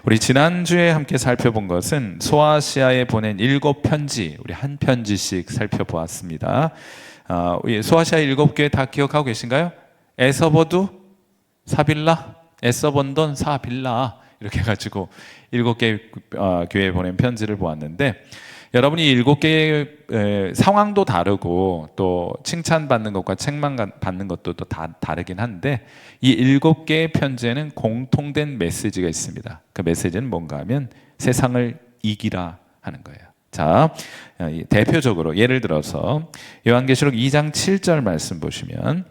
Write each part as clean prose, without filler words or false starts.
우리 지난주에 함께 살펴본 것은 소아시아에 보낸 7편지, 우리 한 편지씩 살펴보았습니다. 소아시아 7교회 다 기억하고 계신가요? 에서버두, 사빌라, 에서번돈, 사빌라 이렇게 해가지고 7개 교회에 보낸 편지를 보았는데, 여러분이 7개의 상황도 다르고 또 칭찬받는 것과 책망 받는 것도 또 다 다르긴 한데, 이 7개의 편지에는 공통된 메시지가 있습니다. 그 메시지는 뭔가 하면 세상을 이기라 하는 거예요. 자, 대표적으로 예를 들어서 요한계시록 2장 7절 말씀 보시면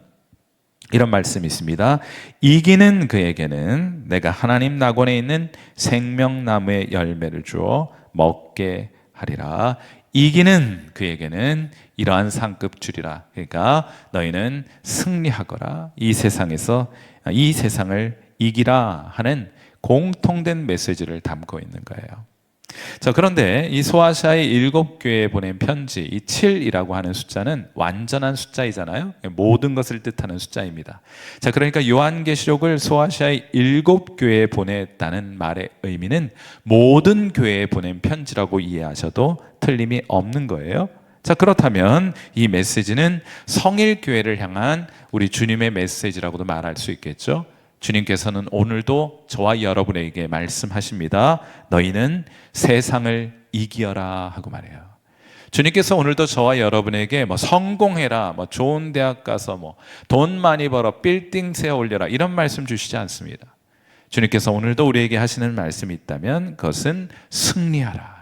이런 말씀이 있습니다. 이기는 그에게는 내가 하나님 낙원에 있는 생명나무의 열매를 주어 먹게 하리라. 이기는 그에게는 이러한 상급 주리라. 그러니까 너희는 승리하거라. 이 세상에서 이 세상을 이기라 하는 공통된 메시지를 담고 있는 거예요. 자, 그런데 이 소아시아의 7교회에 보낸 편지, 이 7이라고 하는 숫자는 완전한 숫자이잖아요. 모든 것을 뜻하는 숫자입니다. 자, 그러니까 요한계시록을 소아시아의 7교회에 보냈다는 말의 의미는 모든 교회에 보낸 편지라고 이해하셔도 틀림이 없는 거예요. 자, 그렇다면 이 메시지는 성일교회를 향한 우리 주님의 메시지라고도 말할 수 있겠죠. 주님께서는 오늘도 저와 여러분에게 말씀하십니다. 너희는 세상을 이기어라 하고 말해요. 주님께서 오늘도 저와 여러분에게 성공해라, 좋은 대학 가서 돈 많이 벌어, 빌딩 세워 올려라, 이런 말씀 주시지 않습니다. 주님께서 오늘도 우리에게 하시는 말씀이 있다면 그것은 승리하라.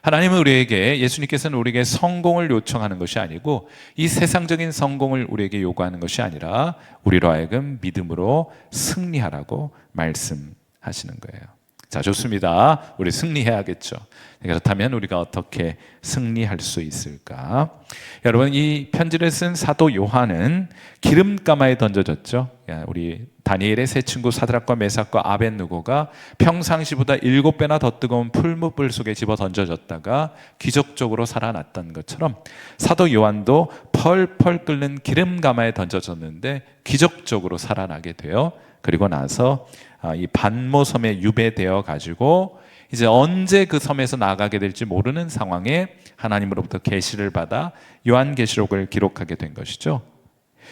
하나님은 우리에게, 예수님께서는 우리에게 성공을 요청하는 것이 아니고 이 세상적인 성공을 우리에게 요구하는 것이 아니라 우리로 하여금 믿음으로 승리하라고 말씀하시는 거예요. 자, 좋습니다. 우리 승리해야겠죠. 그렇다면 우리가 어떻게 승리할 수 있을까? 여러분, 이 편지를 쓴 사도 요한은 기름가마에 던져졌죠. 우리 다니엘의 세 친구 사드락과 메삭과 아벳느고가 평상시보다 7배나 더 뜨거운 풀무불 속에 집어 던져졌다가 기적적으로 살아났던 것처럼 사도 요한도 펄펄 끓는 기름가마에 던져졌는데 기적적으로 살아나게 돼요. 그리고 나서 이 반모섬에 유배되어 가지고 이제 언제 그 섬에서 나가게 될지 모르는 상황에 하나님으로부터 계시를 받아 요한계시록을 기록하게 된 것이죠.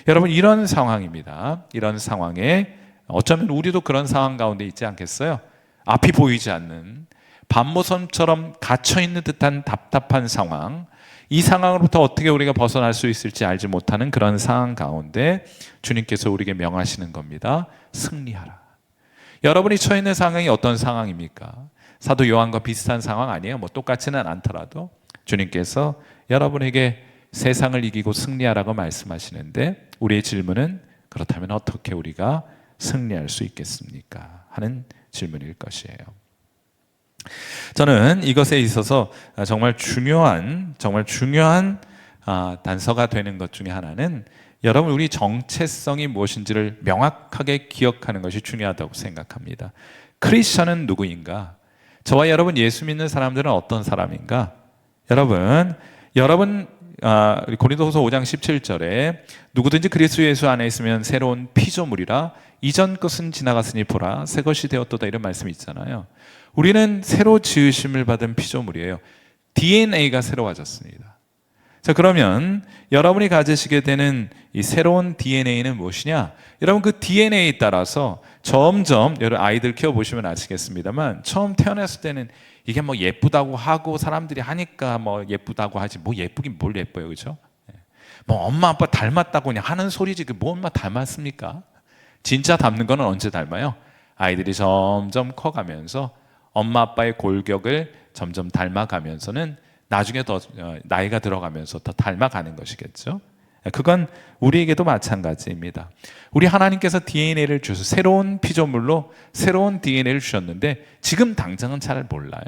여러분, 이런 상황입니다. 이런 상황에 어쩌면 우리도 그런 상황 가운데 있지 않겠어요? 앞이 보이지 않는 반모섬처럼 갇혀있는 듯한 답답한 상황, 이 상황으로부터 어떻게 우리가 벗어날 수 있을지 알지 못하는 그런 상황 가운데 주님께서 우리에게 명하시는 겁니다. 승리하라. 여러분이 처해 있는 상황이 어떤 상황입니까? 사도 요한과 비슷한 상황 아니에요? 똑같지는 않더라도 주님께서 여러분에게 세상을 이기고 승리하라고 말씀하시는데, 우리의 질문은 그렇다면 어떻게 우리가 승리할 수 있겠습니까? 하는 질문일 것이에요. 저는 이것에 있어서 정말 중요한 단서가 되는 것 중에 하나는, 여러분, 우리 정체성이 무엇인지를 명확하게 기억하는 것이 중요하다고 생각합니다. 크리스천은 누구인가? 저와 여러분 예수 믿는 사람들은 어떤 사람인가? 여러분 고린도후서 5장 17절에 누구든지 그리스도 예수 안에 있으면 새로운 피조물이라, 이전 것은 지나갔으니 보라 새 것이 되었도다, 이런 말씀이 있잖아요. 우리는 새로 지으심을 받은 피조물이에요. DNA가 새로워졌습니다. 자, 그러면 여러분이 가지시게 되는 이 새로운 DNA는 무엇이냐? 여러분, 그 DNA에 따라서 점점, 여러분 아이들 키워보시면 아시겠습니다만, 처음 태어났을 때는 이게 예쁘다고 하고 사람들이 하니까 예쁘다고 하지, 예쁘긴 뭘 예뻐요, 그죠? 엄마 아빠 닮았다고 그냥 하는 소리지, 엄마 닮았습니까? 진짜 닮는 거는 언제 닮아요? 아이들이 점점 커가면서 엄마 아빠의 골격을 점점 닮아가면서는 나중에 더 나이가 들어가면서 더 닮아가는 것이겠죠. 그건 우리에게도 마찬가지입니다. 우리 하나님께서 DNA를 주셔서 새로운 피조물로 새로운 DNA를 주셨는데 지금 당장은 잘 몰라요.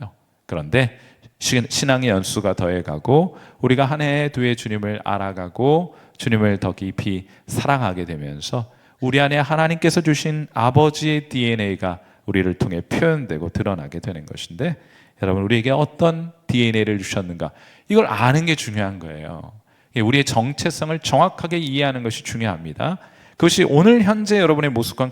그런데 신앙의 연수가 더해가고 우리가 한 해 두 해 주님을 알아가고 주님을 더 깊이 사랑하게 되면서 우리 안에 하나님께서 주신 아버지의 DNA가 우리를 통해 표현되고 드러나게 되는 것인데, 여러분, 우리에게 어떤 DNA를 주셨는가, 이걸 아는 게 중요한 거예요. 우리의 정체성을 정확하게 이해하는 것이 중요합니다. 그것이 오늘 현재 여러분의 모습과는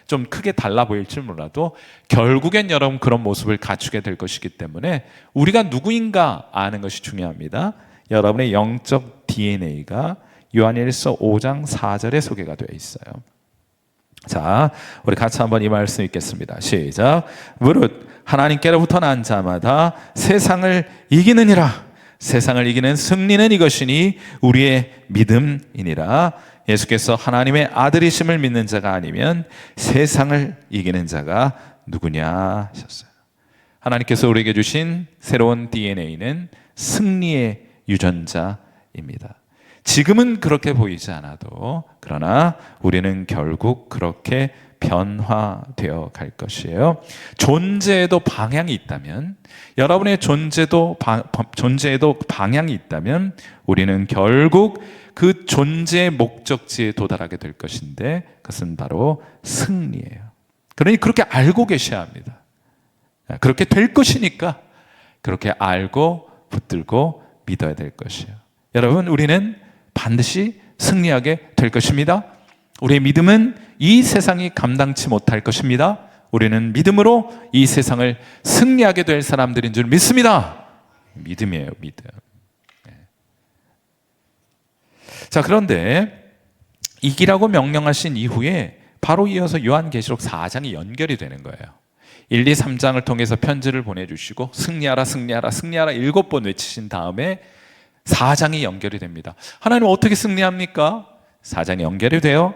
좀 크게 달라 보일지 몰라도 결국엔 여러분 그런 모습을 갖추게 될 것이기 때문에 우리가 누구인가 아는 것이 중요합니다. 여러분의 영적 DNA가 요한일서 5장 4절에 소개가 되어 있어요. 자, 우리 같이 한번 이 말씀 읽겠습니다. 시작. 무릇 하나님께로부터 난 자마다 세상을 이기느니라. 세상을 이기는 승리는 이것이니 우리의 믿음이니라. 예수께서 하나님의 아들이심을 믿는 자가 아니면 세상을 이기는 자가 누구냐 하셨어요. 하나님께서 우리에게 주신 새로운 DNA는 승리의 유전자입니다. 지금은 그렇게 보이지 않아도 그러나 우리는 결국 그렇게 변화되어 갈 것이에요. 존재에도 방향이 있다면, 여러분의 존재에도 방향이 있다면 우리는 결국 그 존재의 목적지에 도달하게 될 것인데 그것은 바로 승리예요. 그러니 그렇게 알고 계셔야 합니다. 그렇게 될 것이니까 그렇게 알고 붙들고 믿어야 될 것이에요. 여러분, 우리는 반드시 승리하게 될 것입니다. 우리의 믿음은 이 세상이 감당치 못할 것입니다. 우리는 믿음으로 이 세상을 승리하게 될 사람들인 줄 믿습니다. 믿음이에요, 믿음. 자, 그런데 이기라고 명령하신 이후에 바로 이어서 요한계시록 4장이 연결이 되는 거예요. 1, 2, 3장을 통해서 편지를 보내주시고 승리하라 승리하라 승리하라 7번 외치신 다음에 4장이 연결이 됩니다. 하나님 어떻게 승리합니까? 4장이 연결이 돼요.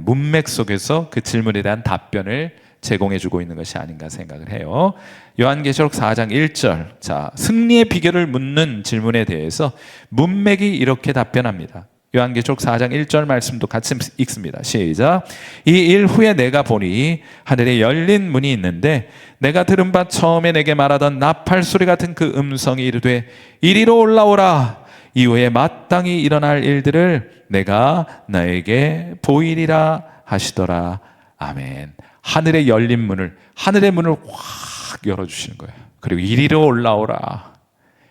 문맥 속에서 그 질문에 대한 답변을 제공해주고 있는 것이 아닌가 생각을 해요. 요한계시록 4장 1절, 자, 승리의 비결을 묻는 질문에 대해서 문맥이 이렇게 답변합니다. 요한계시록 4장 1절 말씀도 같이 읽습니다. 시작. 이 일 후에 내가 보니 하늘에 열린 문이 있는데 내가 들은 바 처음에 내게 말하던 나팔 소리 같은 그 음성이 이르되 이리로 올라오라. 이후에 마땅히 일어날 일들을 내가 너에게 보이리라 하시더라. 아멘. 하늘에 열린 문을, 하늘의 문을 확 열어주시는 거예요. 그리고 이리로 올라오라.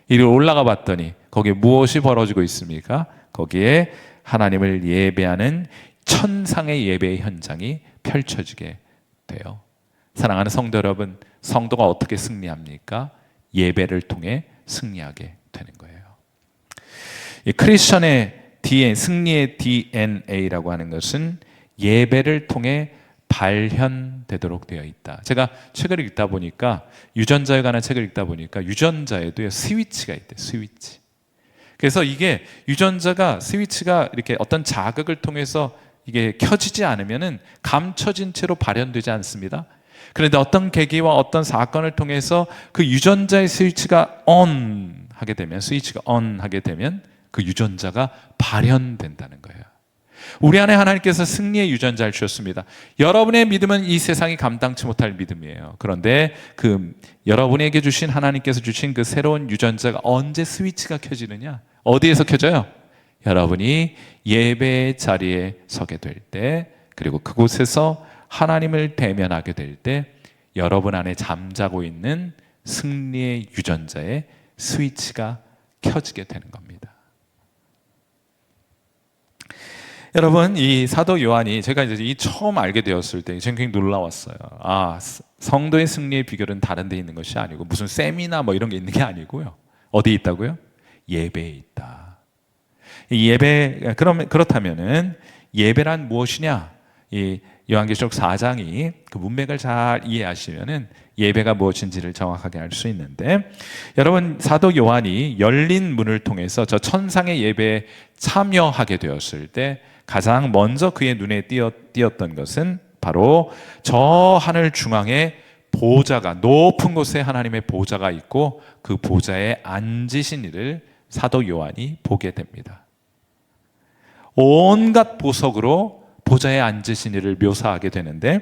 이리로 올라가 봤더니 거기에 무엇이 벌어지고 있습니까? 거기에 하나님을 예배하는 천상의 예배의 현장이 펼쳐지게 돼요. 사랑하는 성도 여러분, 성도가 어떻게 승리합니까? 예배를 통해 승리하게 되는 거예요. 이 크리스천의 DNA, 승리의 DNA라고 하는 것은 예배를 통해 발현되도록 되어 있다. 제가 책을 읽다 보니까 유전자에 관한 책을 읽다 보니까 유전자에도 스위치가 있대요. 스위치. 그래서 이게 유전자가 스위치가 이렇게 어떤 자극을 통해서 이게 켜지지 않으면은 감춰진 채로 발현되지 않습니다. 그런데 어떤 계기와 어떤 사건을 통해서 그 유전자의 스위치가 ON 하게 되면, 스위치가 ON 하게 되면 그 유전자가 발현된다는 거예요. 우리 안에 하나님께서 승리의 유전자를 주셨습니다. 여러분의 믿음은 이 세상이 감당치 못할 믿음이에요. 그런데 그 여러분에게 주신, 하나님께서 주신 그 새로운 유전자가 언제 스위치가 켜지느냐? 어디에서 켜져요? 여러분이 예배의 자리에 서게 될 때, 그리고 그곳에서 하나님을 대면하게 될 때 여러분 안에 잠자고 있는 승리의 유전자의 스위치가 켜지게 되는 겁니다. 여러분, 이 사도 요한이, 제가 이제 이 처음 알게 되었을 때 굉장히 놀라웠어요. 아, 성도의 승리의 비결은 다른 데 있는 것이 아니고 무슨 세미나 뭐 이런 게 있는 게 아니고요. 어디 있다고요? 예배에 있다. 이 예배, 그렇다면은 예배란 무엇이냐? 이 요한계시록 4장이 그 문맥을 잘 이해하시면은 예배가 무엇인지를 정확하게 알 수 있는데, 여러분, 사도 요한이 열린 문을 통해서 저 천상의 예배에 참여하게 되었을 때 가장 먼저 그의 눈에 띄었던 것은 바로 저 하늘 중앙에 보좌가, 높은 곳에 하나님의 보좌가 있고 그 보좌에 앉으신 이를 사도 요한이 보게 됩니다. 온갖 보석으로 보좌에 앉으신 이를 묘사하게 되는데,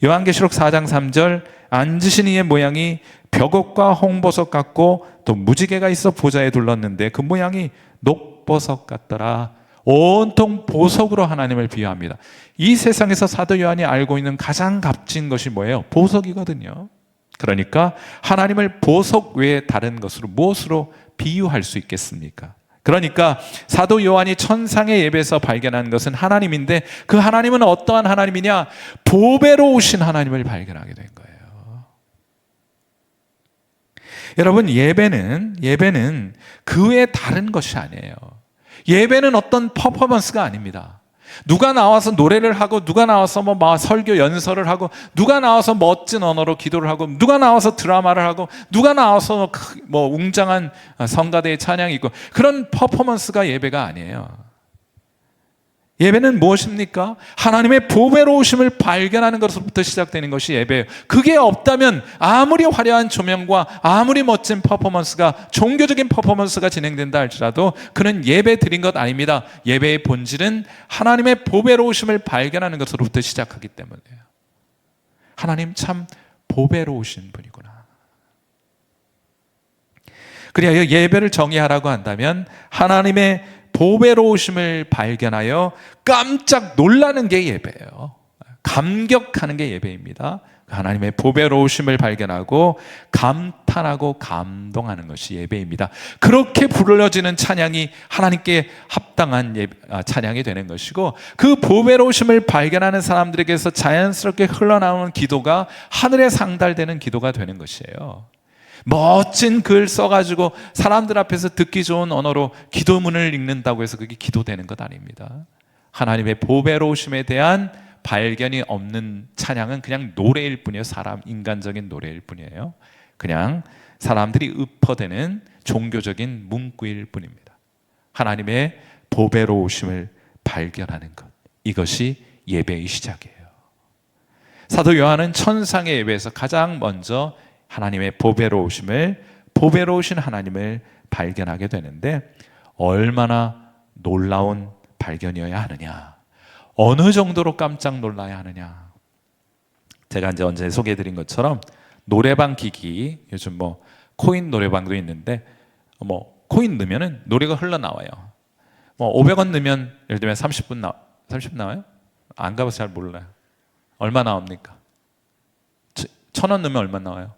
요한계시록 4장 3절, 앉으신 이의 모양이 벽옥과 홍보석 같고 또 무지개가 있어 보좌에 둘렀는데 그 모양이 녹보석 같더라. 온통 보석으로 하나님을 비유합니다. 이 세상에서 사도 요한이 알고 있는 가장 값진 것이 뭐예요? 보석이거든요. 그러니까 하나님을 보석 외에 다른 것으로, 무엇으로 비유할 수 있겠습니까? 그러니까 사도 요한이 천상의 예배에서 발견한 것은 하나님인데, 그 하나님은 어떠한 하나님이냐? 보배로우신 하나님을 발견하게 된 거예요. 여러분, 예배는 그 외에 다른 것이 아니에요. 예배는 어떤 퍼포먼스가 아닙니다. 누가 나와서 노래를 하고, 누가 나와서 설교 연설을 하고, 누가 나와서 멋진 언어로 기도를 하고, 누가 나와서 드라마를 하고, 누가 나와서 웅장한 성가대의 찬양이 있고, 그런 퍼포먼스가 예배가 아니에요. 예배는 무엇입니까? 하나님의 보배로우심을 발견하는 것부터 시작되는 것이 예배예요. 그게 없다면 아무리 화려한 조명과 아무리 멋진 퍼포먼스가, 종교적인 퍼포먼스가 진행된다 할지라도 그는 예배 드린 것 아닙니다. 예배의 본질은 하나님의 보배로우심을 발견하는 것으로부터 시작하기 때문이에요. 하나님 참 보배로우신 분이구나. 그래야 예배를 정의하라고 한다면 하나님의 보배로우심을 발견하여 깜짝 놀라는 게 예배예요. 감격하는 게 예배입니다. 하나님의 보배로우심을 발견하고 감탄하고 감동하는 것이 예배입니다. 그렇게 불러지는 찬양이 하나님께 합당한 찬양이 되는 것이고, 그 보배로우심을 발견하는 사람들에게서 자연스럽게 흘러나오는 기도가 하늘에 상달되는 기도가 되는 것이에요. 멋진 글 써가지고 사람들 앞에서 듣기 좋은 언어로 기도문을 읽는다고 해서 그게 기도되는 것 아닙니다. 하나님의 보배로우심에 대한 발견이 없는 찬양은 그냥 노래일 뿐이에요. 인간적인 노래일 뿐이에요. 그냥 사람들이 읊어대는 종교적인 문구일 뿐입니다. 하나님의 보배로우심을 발견하는 것, 이것이 예배의 시작이에요. 사도 요한은 천상의 예배에서 가장 먼저 하나님의 보배로우신 하나님을 발견하게 되는데, 얼마나 놀라운 발견이어야 하느냐, 어느 정도로 깜짝 놀라야 하느냐. 제가 이제 언제 소개해드린 것처럼 노래방 기기, 요즘 코인 노래방도 있는데 코인 넣으면은 노래가 흘러나와요. 500원 넣으면 예를 들면 30분 나와요? 안 가봐서 잘 몰라요. 얼마 나옵니까? 1,000원 넣으면 얼마 나와요?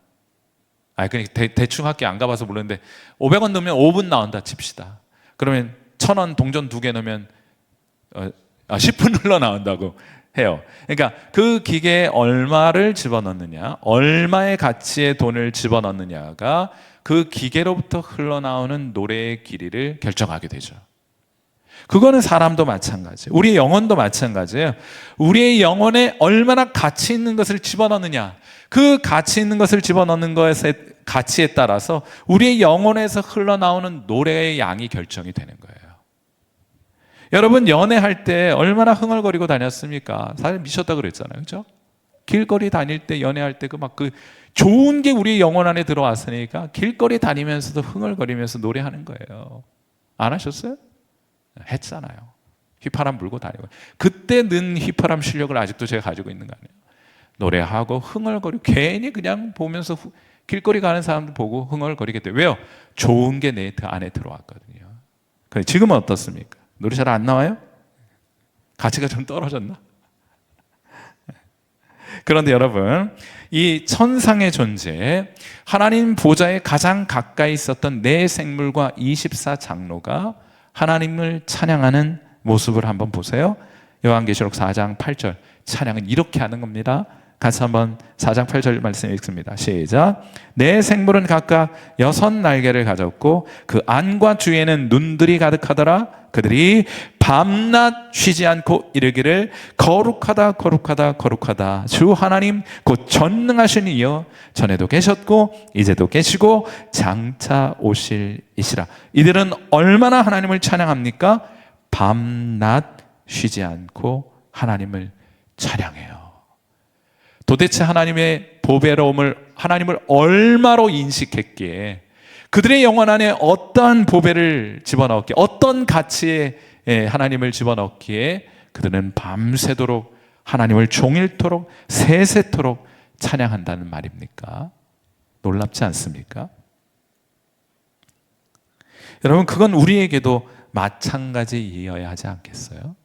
그러니까 대충 할게, 안 가봐서 모르는데 500원 넣으면 5분 나온다 칩시다. 그러면 1,000원 동전 2개 넣으면 10분 흘러나온다고 해요. 그러니까 그 기계에 얼마를 집어넣느냐, 얼마의 가치의 돈을 집어넣느냐가 그 기계로부터 흘러나오는 노래의 길이를 결정하게 되죠. 그거는 사람도 마찬가지예요. 우리의 영혼도 마찬가지예요. 우리의 영혼에 얼마나 가치 있는 것을 집어넣느냐, 그 가치 있는 것을 집어넣는 것의 가치에 따라서 우리의 영혼에서 흘러나오는 노래의 양이 결정이 되는 거예요. 여러분, 연애할 때 얼마나 흥얼거리고 다녔습니까? 사실 미쳤다 그랬잖아요. 그렇죠? 길거리 다닐 때, 연애할 때 그 좋은 게 우리 영혼 안에 들어왔으니까 길거리 다니면서도 흥얼거리면서 노래하는 거예요. 안 하셨어요? 했잖아요. 휘파람 불고 다니고. 그때 는 휘파람 실력을 아직도 제가 가지고 있는 거 아니에요. 노래하고 흥얼거리고, 괜히 그냥 보면서 길거리 가는 사람들 보고 흥얼거리게 돼요. 왜요? 좋은 게 내 안에 들어왔거든요. 지금은 어떻습니까? 노래 잘 안 나와요? 가치가 좀 떨어졌나? 그런데 여러분, 이 천상의 존재, 하나님 보좌에 가장 가까이 있었던 네 생물과 24장로가 하나님을 찬양하는 모습을 한번 보세요. 요한계시록 4장 8절, 찬양은 이렇게 하는 겁니다. 같이 한번 4장 8절 말씀 읽습니다. 시작. 네 생물은 각각 6날개를 가졌고 그 안과 주에는 눈들이 가득하더라. 그들이 밤낮 쉬지 않고 이르기를 거룩하다 거룩하다 거룩하다 주 하나님 곧 전능하신 이여, 전에도 계셨고 이제도 계시고 장차 오실 이시라. 이들은 얼마나 하나님을 찬양합니까? 밤낮 쉬지 않고 하나님을 찬양해요. 도대체 하나님의 보배로움을, 하나님을 얼마로 인식했기에, 그들의 영혼 안에 어떠한 보배를 집어넣었기에, 어떤 가치에 하나님을 집어넣기에 그들은 밤새도록 하나님을 종일토록 세세토록 찬양한다는 말입니까? 놀랍지 않습니까? 여러분, 그건 우리에게도 마찬가지이어야 하지 않겠어요?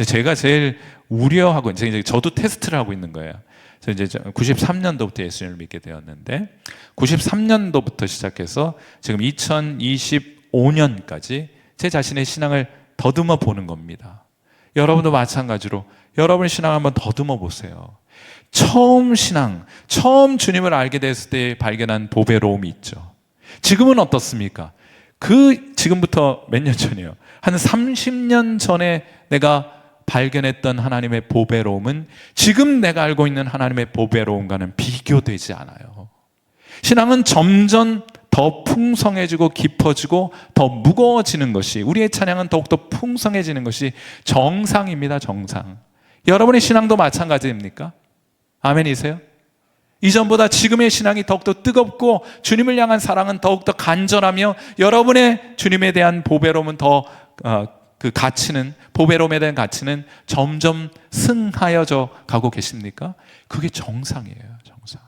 제가 제일 우려하고, 저도 테스트를 하고 있는 거예요. 저 이제 93년도부터 예수님을 믿게 되었는데, 93년도부터 시작해서 지금 2025 25년까지 제 자신의 신앙을 더듬어 보는 겁니다. 여러분도 마찬가지로 여러분의 신앙을 한번 더듬어 보세요. 처음 주님을 알게 됐을 때 발견한 보배로움이 있죠. 지금은 어떻습니까? 지금부터 몇 년 전이에요. 한 30년 전에 내가 발견했던 하나님의 보배로움은 지금 내가 알고 있는 하나님의 보배로움과는 비교되지 않아요. 신앙은 점점 더 풍성해지고 깊어지고 더 무거워지는 것이, 우리의 찬양은 더욱더 풍성해지는 것이 정상입니다. 정상. 여러분의 신앙도 마찬가지입니까? 아멘이세요? 이전보다 지금의 신앙이 더욱더 뜨겁고 주님을 향한 사랑은 더욱더 간절하며 여러분의 주님에 대한 보배로움은 그 가치는, 보배로움에 대한 가치는 점점 승하여져 가고 계십니까? 그게 정상이에요. 정상.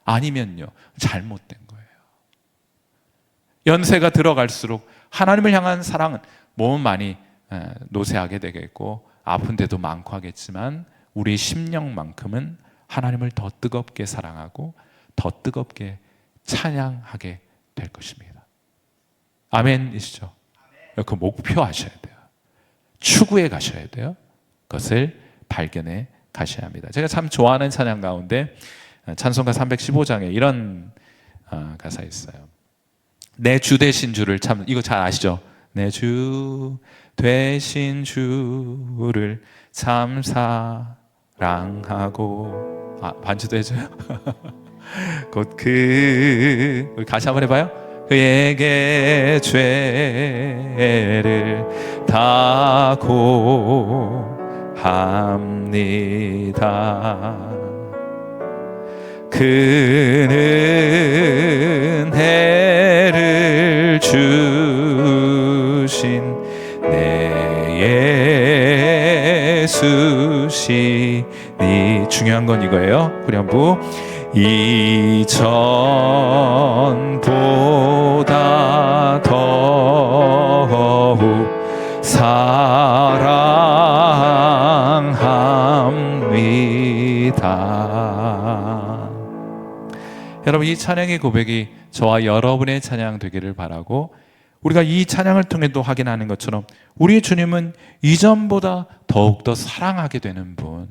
아니면요, 잘못된 거예요. 연세가 들어갈수록 하나님을 향한 사랑은 몸은 많이 노쇠하게 되겠고 아픈 데도 많고 하겠지만 우리의 심령만큼은 하나님을 더 뜨겁게 사랑하고 더 뜨겁게 찬양하게 될 것입니다. 아멘이시죠? 그 목표하셔야 돼요. 추구해 가셔야 돼요. 그것을 발견해 가셔야 합니다. 제가 참 좋아하는 찬양 가운데 찬송가 315장에 이런 가사 있어요. 내 주 되신 주를, 참 이거 잘 아시죠? 내 주 되신 주를 참 사랑하고, 반주도 해줘요? 우리 다시 한번 해봐요. 그에게 죄를 다 고합니다. 그는 은혜를 주신 내 예수시니. 중요한 건 이거예요. 후렴부. 이전보다 더욱 사랑합니다. 여러분, 이 찬양의 고백이 저와 여러분의 찬양 되기를 바라고, 우리가 이 찬양을 통해 또 확인하는 것처럼 우리 주님은 이전보다 더욱더 사랑하게 되는 분,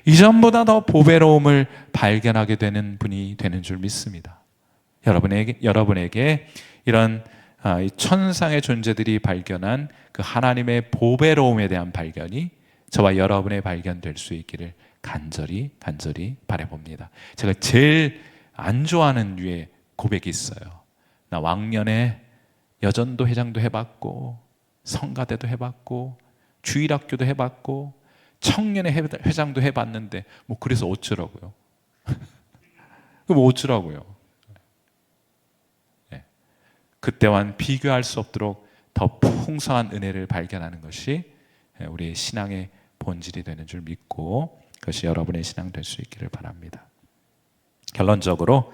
이전보다 더 보배로움을 발견하게 되는 분이 되는 줄 믿습니다. 여러분에게 이런 이 천상의 존재들이 발견한 그 하나님의 보배로움에 대한 발견이 저와 여러분의 발견될 수 있기를 간절히 바라봅니다. 제가 제일 안 좋아하는 류의 고백이 있어요. 나 왕년에 여전도 회장도 해봤고 성가대도 해봤고 주일학교도 해봤고 청년의 회장도 해봤는데 뭐 그래서 어쩌라고요? 그럼 어쩌라고요? 네. 그때와는 비교할 수 없도록 더 풍성한 은혜를 발견하는 것이 우리의 신앙의 본질이 되는 줄 믿고 그것이 여러분의 신앙 될 수 있기를 바랍니다. 결론적으로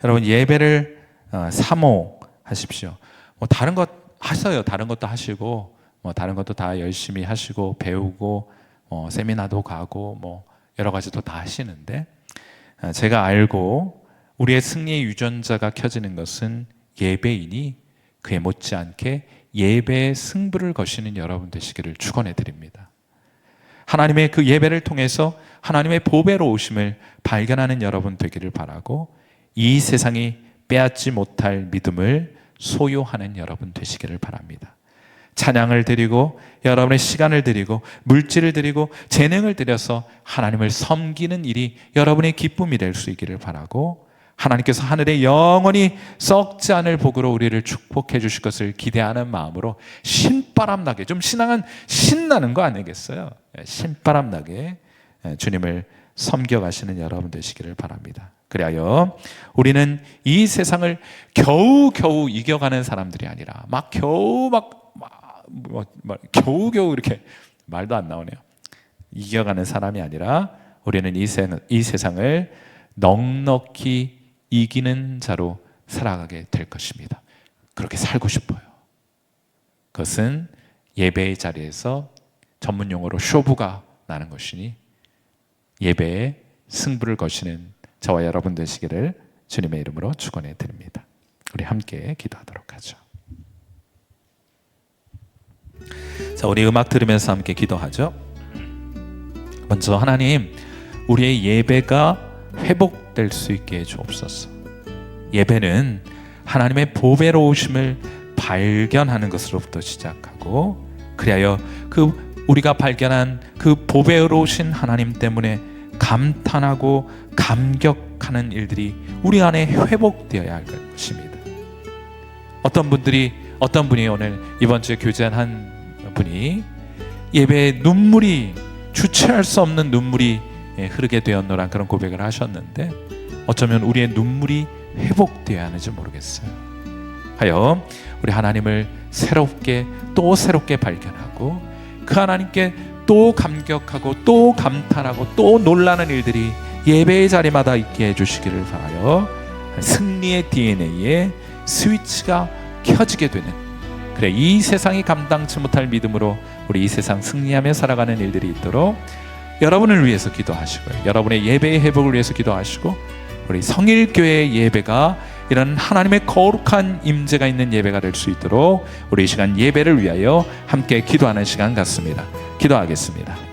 여러분, 예배를 사모하십시오. 뭐 다른 것 하세요. 다른 것도 하시고 뭐 다른 것도 다 열심히 하시고 배우고 세미나도 가고 뭐 여러 가지도 다 하시는데, 제가 알고 우리의 승리의 유전자가 켜지는 것은 예배이니 그에 못지않게 예배의 승부를 거시는 여러분 되시기를 축원해 드립니다. 하나님의 그 예배를 통해서 하나님의 보배로우심을 발견하는 여러분 되기를 바라고, 이 세상이 빼앗지 못할 믿음을 소유하는 여러분 되시기를 바랍니다. 찬양을 드리고 여러분의 시간을 드리고 물질을 드리고 재능을 드려서 하나님을 섬기는 일이 여러분의 기쁨이 될 수 있기를 바라고, 하나님께서 하늘에 영원히 썩지 않을 복으로 우리를 축복해 주실 것을 기대하는 마음으로 신바람 나게, 좀 신앙은 신나는 거 아니겠어요? 신바람 나게 주님을 섬겨가시는 여러분 되시기를 바랍니다. 그리하여 우리는 이 세상을 겨우겨우 이겨가는 사람들이 아니라 겨우겨우 이렇게 말도 안 나오네요. 이겨가는 사람이 아니라 우리는 이 세상을 넉넉히 이기는 자로 살아가게 될 것입니다. 그렇게 살고 싶어요. 그것은 예배의 자리에서 전문 용어로 쇼부가 나는 것이니 예배에 승부를 거시는 저와 여러분 되시기를 주님의 이름으로 축원해 드립니다. 우리 함께 기도하도록 하죠. 자, 우리 음악 들으면서 함께 기도하죠. 먼저 하나님, 우리의 예배가 회복될 수 있게 해주옵소서. 예배는 하나님의 보배로우심을 발견하는 것으로부터 시작하고, 그리하여 우리가 발견한 그 보배로우신 하나님 때문에 감탄하고 감격하는 일들이 우리 안에 회복되어야 할 것입니다. 어떤 분이 오늘 이번 주에 교제한 한 분이 예배에 눈물이, 주체할 수 없는 눈물이 흐르게 되었노란 그런 고백을 하셨는데, 어쩌면 우리의 눈물이 회복되어야 하는지 모르겠어요. 하여 우리 하나님을 새롭게 발견하고 그 하나님께 또 감격하고 또 감탄하고 또 놀라는 일들이 예배의 자리마다 있게 해주시기를 바라요. 승리의 DNA에 스위치가 켜지게 되는, 그래, 이 세상이 감당치 못할 믿음으로 우리 이 세상 승리하며 살아가는 일들이 있도록 여러분을 위해서 기도하시고요, 여러분의 예배의 회복을 위해서 기도하시고, 우리 성일교회의 예배가 이런 하나님의 거룩한 임재가 있는 예배가 될 수 있도록 우리 이 시간 예배를 위하여 함께 기도하는 시간 같습니다. 기도하겠습니다.